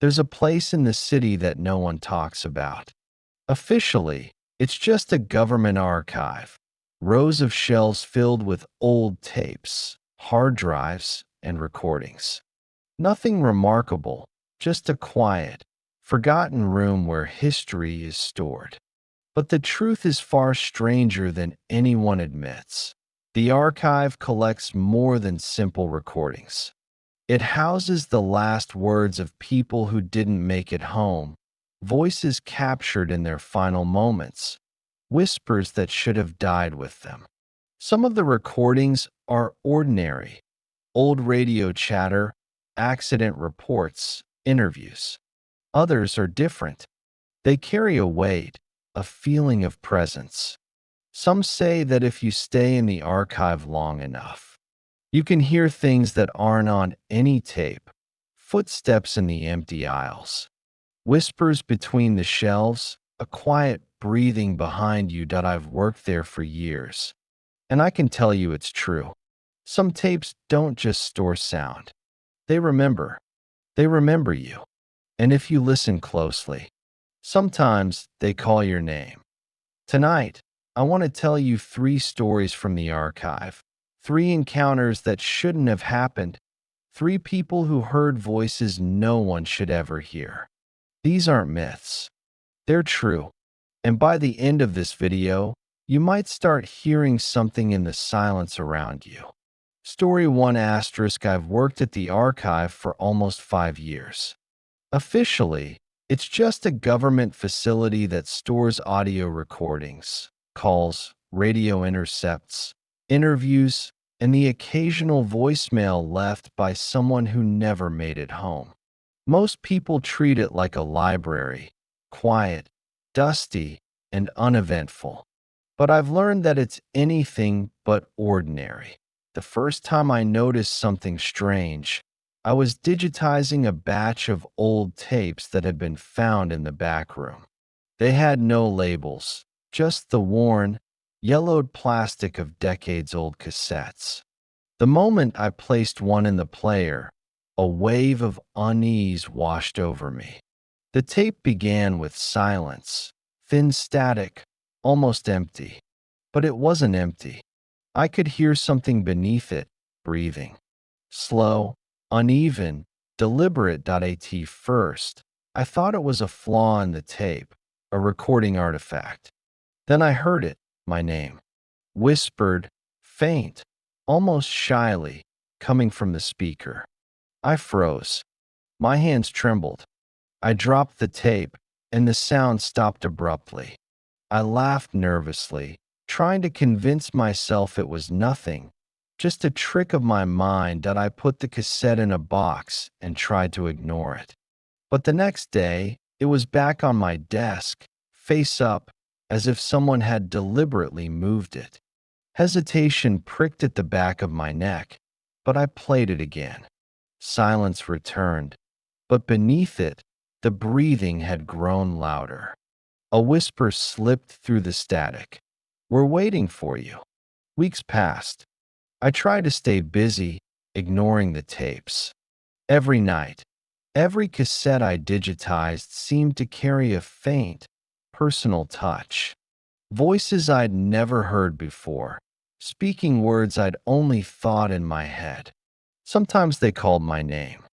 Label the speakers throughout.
Speaker 1: There's a place in the city that no one talks about. Officially, it's just a government archive. Rows of shelves filled with old tapes, hard drives, and recordings. Nothing remarkable, just a quiet, forgotten room where history is stored. But the truth is far stranger than anyone admits. The archive collects more than simple recordings. It houses the last words of people who didn't make it home, voices captured in their final moments, whispers that should have died with them. Some of the recordings are ordinary: old radio chatter, accident reports, interviews. Others are different. They carry a weight, a feeling of presence. Some say that if you stay in the archive long enough, you can hear things that aren't on any tape: footsteps in the empty aisles, whispers between the shelves, a quiet breathing behind you. That I've worked there for years, and I can tell you it's true. Some tapes don't just store sound, they remember. They remember you. And if you listen closely, sometimes they call your name. Tonight, I want to tell you three stories from the archive, three encounters that shouldn't have happened, three people who heard voices no one should ever hear. These aren't myths, they're true. And by the end of this video, you might start hearing something in the silence around you. Story 1 asterisk. I've worked at the archive for almost 5 years. Officially, it's just a government facility that stores audio recordings, calls, radio intercepts, interviews, and the occasional voicemail left by someone who never made it home. Most people treat it like a library: quiet, dusty, and uneventful. But I've learned that it's anything but ordinary. The first time I noticed something strange, I was digitizing a batch of old tapes that had been found in the back room. They had no labels, just the worn, yellowed plastic of decades-old cassettes. The moment I placed one in the player, a wave of unease washed over me. The tape began with silence, thin static, almost empty. But it wasn't empty. I could hear something beneath it, breathing. Slow, uneven, deliberate. At first, I thought it was a flaw in the tape, a recording artifact. Then I heard it, my name, whispered, faint, almost shyly, coming from the speaker. I froze. My hands trembled. I dropped the tape, and the sound stopped abruptly. I laughed nervously, trying to convince myself it was nothing, just a trick of my mind. That I put the cassette in a box and tried to ignore it. But the next day, it was back on my desk, face up, as if someone had deliberately moved it. Hesitation pricked at the back of my neck, but I played it again. Silence returned, but beneath it, the breathing had grown louder. A whisper slipped through the static. "We're waiting for you." Weeks passed. I tried to stay busy, ignoring the tapes. Every night, every cassette I digitized seemed to carry a faint, personal touch. Voices I'd never heard before, speaking words I'd only thought in my head. Sometimes they called my name.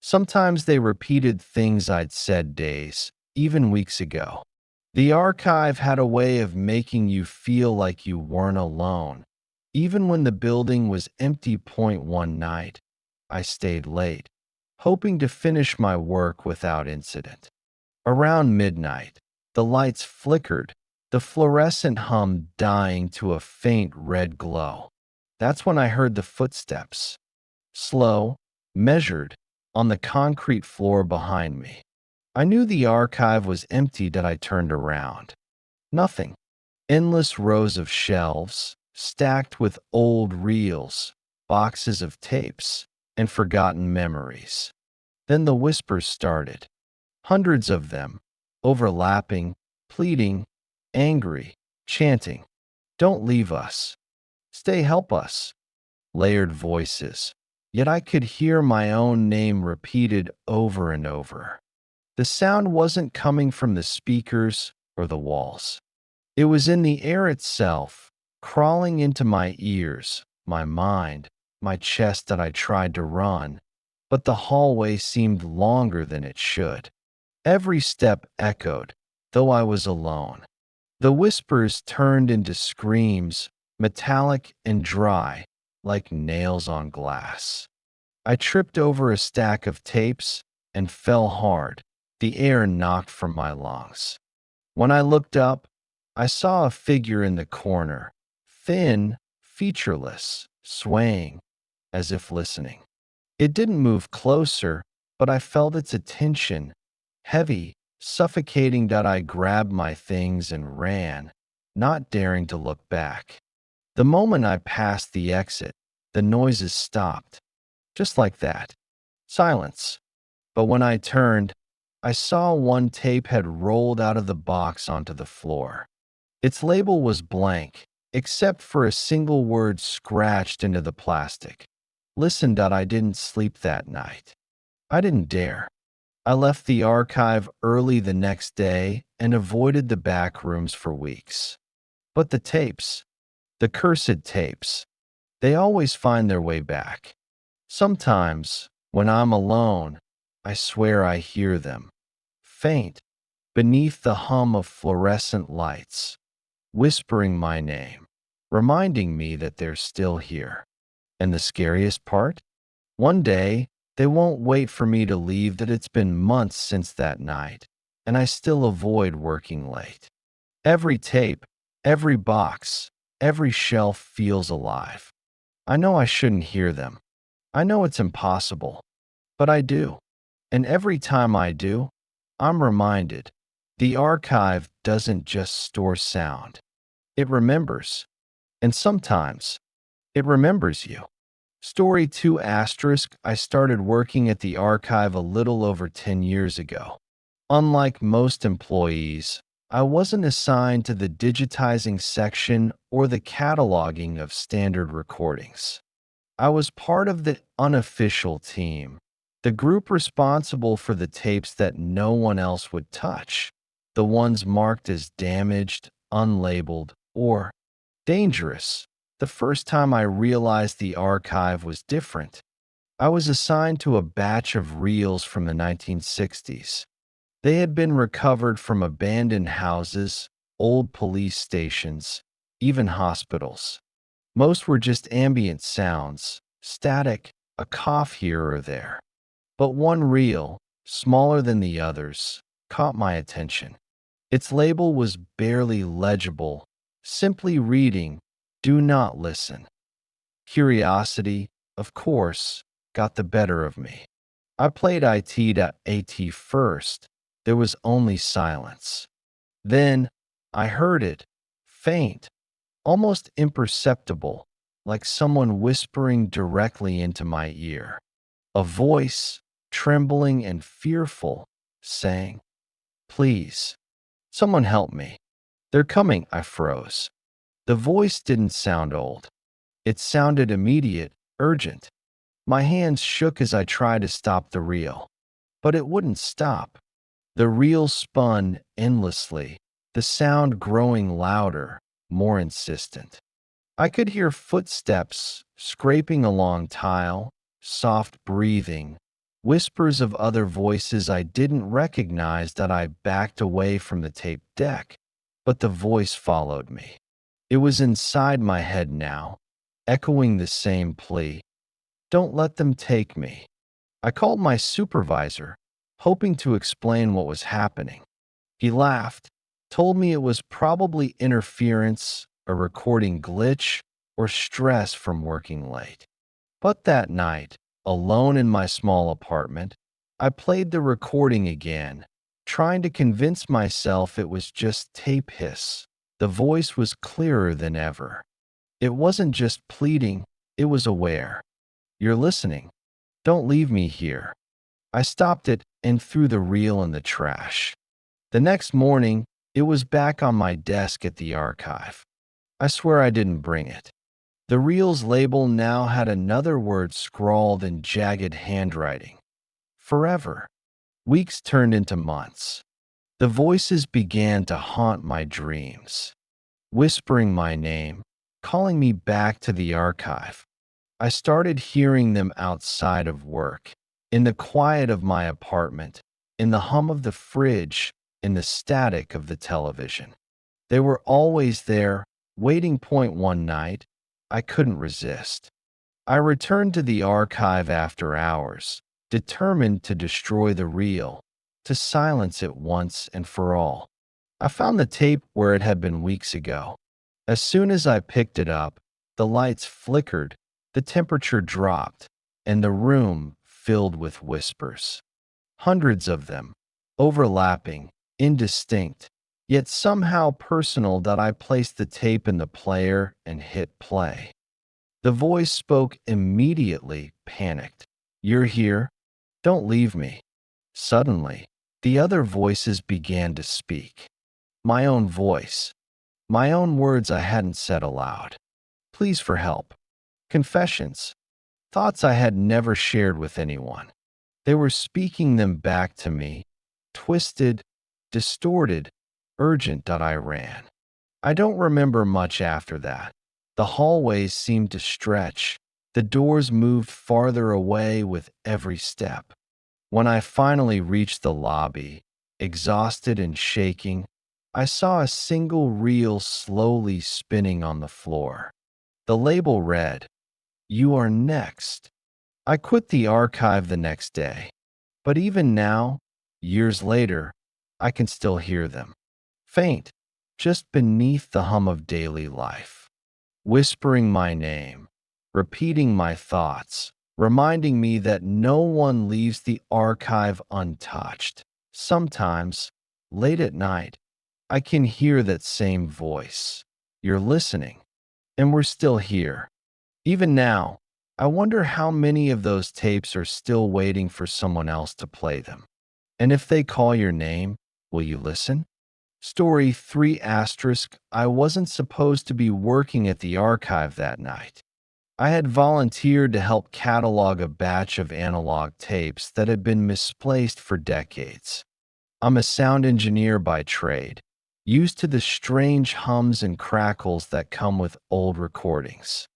Speaker 1: Sometimes they repeated things I'd said days, even weeks ago. The archive had a way of making you feel like you weren't alone. Even when the building was empty. One night, I stayed late, hoping to finish my work without incident. Around midnight, the lights flickered, the fluorescent hum dying to a faint red glow. That's when I heard the footsteps. Slow, measured, on the concrete floor behind me. I knew the archive was empty. That I turned around. Nothing. Endless rows of shelves, stacked with old reels, boxes of tapes, and forgotten memories. Then the whispers started. Hundreds of them, overlapping, pleading, angry, chanting, "Don't leave us. Stay, help us." Layered voices. Yet I could hear my own name repeated over and over. The sound wasn't coming from the speakers or the walls. It was in the air itself, crawling into my ears, my mind, my chest that I tried to run, but the hallway seemed longer than it should. Every step echoed, though I was alone. The whispers turned into screams, metallic and dry, like nails on glass. I tripped over a stack of tapes and fell hard, the air knocked from my lungs. When I looked up, I saw a figure in the corner, thin, featureless, swaying, as if listening. It didn't move closer, but I felt its attention, heavy, suffocating that I grabbed my things and ran, not daring to look back. The moment I passed the exit, the noises stopped. Just like that. Silence. But when I turned, I saw one tape had rolled out of the box onto the floor. Its label was blank, except for a single word scratched into the plastic. Listen. I didn't sleep that night. I didn't dare. I left the archive early the next day and avoided the back rooms for weeks. But the tapes, the cursed tapes, they always find their way back. Sometimes, when I'm alone, I swear I hear them, faint, beneath the hum of fluorescent lights, whispering my name, reminding me that they're still here. And the scariest part? One day, they won't wait for me to leave that it's been months since that night, and I still avoid working late. Every tape, every box, every shelf feels alive. I know I shouldn't hear them. I know it's impossible, but I do. And every time I do, I'm reminded the archive doesn't just store sound, it remembers. And sometimes, it remembers you. Story 2 asterisk. I started working at the archive a little over 10 years ago. Unlike most employees, I wasn't assigned to the digitizing section or the cataloging of standard recordings. I was part of the unofficial team, the group responsible for the tapes that no one else would touch, the ones marked as damaged, unlabeled, or dangerous. The first time I realized the archive was different, I was assigned to a batch of reels from the 1960s. They had been recovered from abandoned houses, old police stations, even hospitals. Most were just ambient sounds, static, a cough here or there. But one reel, smaller than the others, caught my attention. Its label was barely legible, simply reading, "Do not listen." Curiosity, of course, got the better of me. I played IT.AT first. There was only silence. Then I heard it, faint, almost imperceptible, like someone whispering directly into my ear. A voice, trembling and fearful, saying, "Please, someone help me. They're coming." I froze. The voice didn't sound old. It sounded immediate, urgent. My hands shook as I tried to stop the reel. But it wouldn't stop. The reel spun endlessly, the sound growing louder, more insistent. I could hear footsteps scraping along tile, soft breathing, whispers of other voices I didn't recognize. That I backed away from the tape deck, but the voice followed me. It was inside my head now, echoing the same plea. Don't let them take me. I called my supervisor, hoping to explain what was happening. He laughed, told me it was probably interference, a recording glitch, or stress from working late. But that night, alone in my small apartment, I played the recording again, trying to convince myself it was just tape hiss. The voice was clearer than ever. It wasn't just pleading, it was aware. "You're listening. Don't leave me here." I stopped it and threw the reel in the trash. The next morning, it was back on my desk at the archive. I swear I didn't bring it. The reel's label now had another word scrawled in jagged handwriting. Forever. Weeks turned into months. The voices began to haunt my dreams, whispering my name, calling me back to the archive. I started hearing them outside of work, in the quiet of my apartment, in the hum of the fridge, in the static of the television. They were always there, waiting. Point one night, I couldn't resist. I returned to the archive after hours, determined to destroy the reel, to silence it once and for all. I found the tape where it had been weeks ago. As soon as I picked it up, the lights flickered, the temperature dropped, and the room filled with whispers. Hundreds of them, overlapping, indistinct, yet somehow personal. That I placed the tape in the player and hit play. The voice spoke immediately, panicked. "You're here? Don't leave me." Suddenly, the other voices began to speak. My own voice, my own words I hadn't said aloud. Pleas for help, confessions, thoughts I had never shared with anyone. They were speaking them back to me, twisted, distorted, urgent. I ran. I don't remember much after that. The hallways seemed to stretch. The doors moved farther away with every step. When I finally reached the lobby, exhausted and shaking, I saw a single reel slowly spinning on the floor. The label read, "You are next." I quit the archive the next day, but even now, years later, I can still hear them. Faint, just beneath the hum of daily life, whispering my name, repeating my thoughts, reminding me that no one leaves the archive untouched. Sometimes, late at night, I can hear that same voice. "You're listening, and we're still here." Even now, I wonder how many of those tapes are still waiting for someone else to play them. And if they call your name, will you listen? Story 3 asterisk. I wasn't supposed to be working at the archive that night. I had volunteered to help catalog a batch of analog tapes that had been misplaced for decades. I'm a sound engineer by trade, used to the strange hums and crackles that come with old recordings.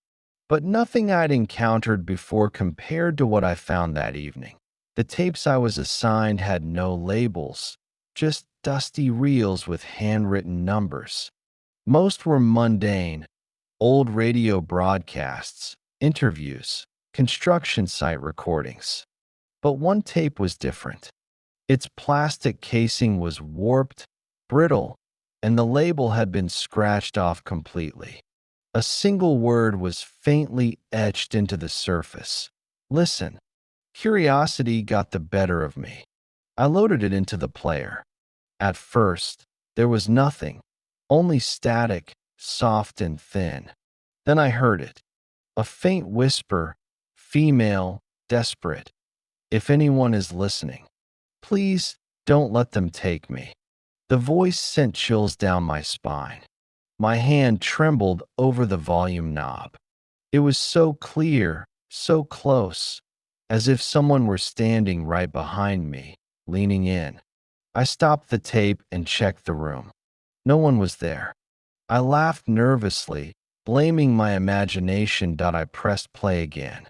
Speaker 1: But nothing I'd encountered before compared to what I found that evening. The tapes I was assigned had no labels, just dusty reels with handwritten numbers. Most were mundane, old radio broadcasts, interviews, construction site recordings. But one tape was different. Its plastic casing was warped, brittle, and the label had been scratched off completely. A single word was faintly etched into the surface. "Listen." Curiosity got the better of me. I loaded it into the player. At first, there was nothing, only static, soft and thin. Then I heard it. A faint whisper, female, desperate. "If anyone is listening, please don't let them take me." The voice sent chills down my spine. My hand trembled over the volume knob. It was so clear, so close, as if someone were standing right behind me, leaning in. I stopped the tape and checked the room. No one was there. I laughed nervously, blaming my imagination. I pressed play again.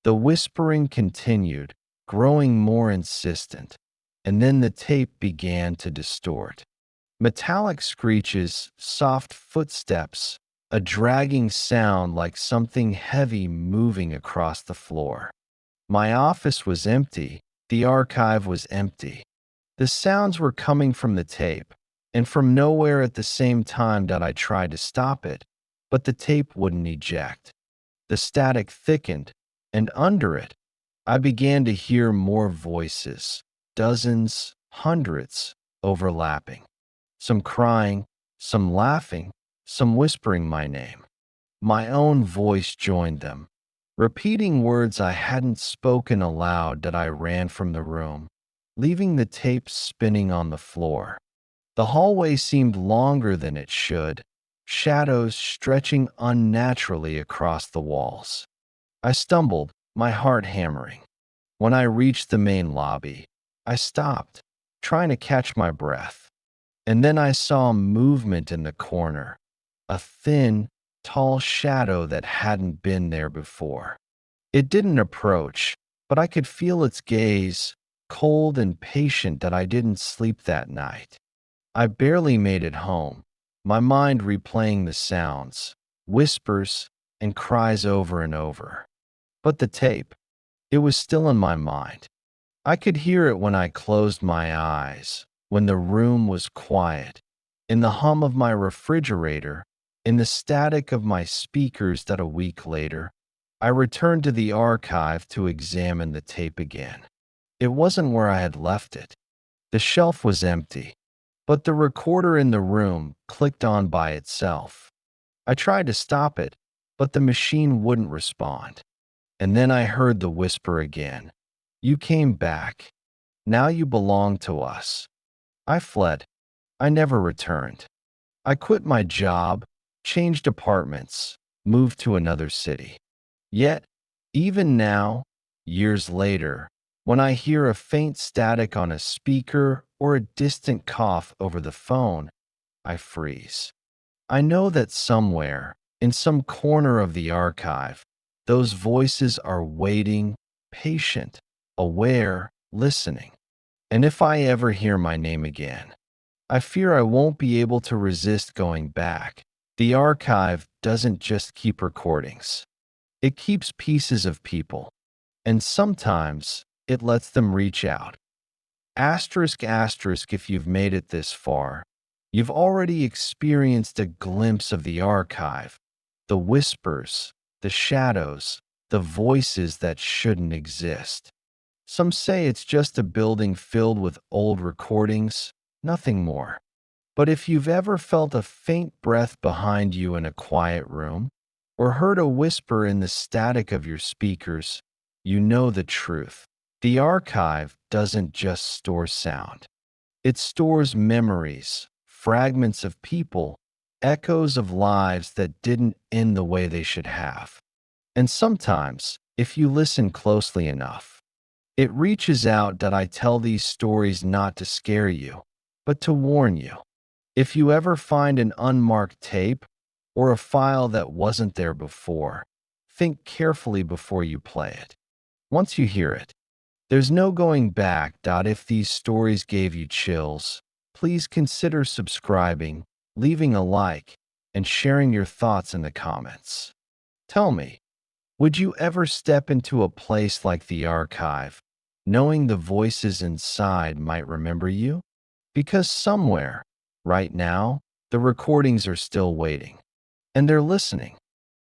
Speaker 1: The whispering continued, growing more insistent, and then the tape began to distort. Metallic screeches, soft footsteps, a dragging sound like something heavy moving across the floor. My office was empty. The archive was empty. The sounds were coming from the tape, and from nowhere at the same time. I tried to stop it, but the tape wouldn't eject. The static thickened, and under it, I began to hear more voices, dozens, hundreds, overlapping. Some crying, some laughing, some whispering my name. My own voice joined them, repeating words I hadn't spoken aloud. I ran from the room, leaving the tape spinning on the floor. The hallway seemed longer than it should, shadows stretching unnaturally across the walls. I stumbled, my heart hammering. When I reached the main lobby, I stopped, trying to catch my breath, and then I saw movement in the corner, a thin, tall shadow that hadn't been there before. It didn't approach, but I could feel its gaze, cold and patient that I didn't sleep that night. I barely made it home, my mind replaying the sounds, whispers, and cries over and over. But the tape, it was still in my mind. I could hear it when I closed my eyes, when the room was quiet, in the hum of my refrigerator, in the static of my speakers that a week later, I returned to the archive to examine the tape again. It wasn't where I had left it. The shelf was empty, but the recorder in the room clicked on by itself. I tried to stop it, but the machine wouldn't respond. And then I heard the whisper again. You came back. Now you belong to us. I fled. I never returned. I quit my job, changed apartments, moved to another city. Yet, even now, years later, when I hear a faint static on a speaker or a distant cough over the phone, I freeze. I know that somewhere, in some corner of the archive, those voices are waiting, patient, aware, listening. And if I ever hear my name again, I fear I won't be able to resist going back. The archive doesn't just keep recordings, it keeps pieces of people, and sometimes it lets them reach out. Asterisk, asterisk, if you've made it this far, you've already experienced a glimpse of the archive, the whispers, the shadows, the voices that shouldn't exist. Some say it's just a building filled with old recordings, nothing more. But if you've ever felt a faint breath behind you in a quiet room, or heard a whisper in the static of your speakers, you know the truth. The archive doesn't just store sound. It stores memories, fragments of people, echoes of lives that didn't end the way they should have. And sometimes, if you listen closely enough, it reaches out that I tell these stories not to scare you, but to warn you. If you ever find an unmarked tape or a file that wasn't there before, think carefully before you play it. Once you hear it, there's no going back. If these stories gave you chills, please consider subscribing, leaving a like, and sharing your thoughts in the comments. Tell me, would you ever step into a place like the archive, knowing the voices inside might remember you? Because somewhere, right now, the recordings are still waiting, and they're listening.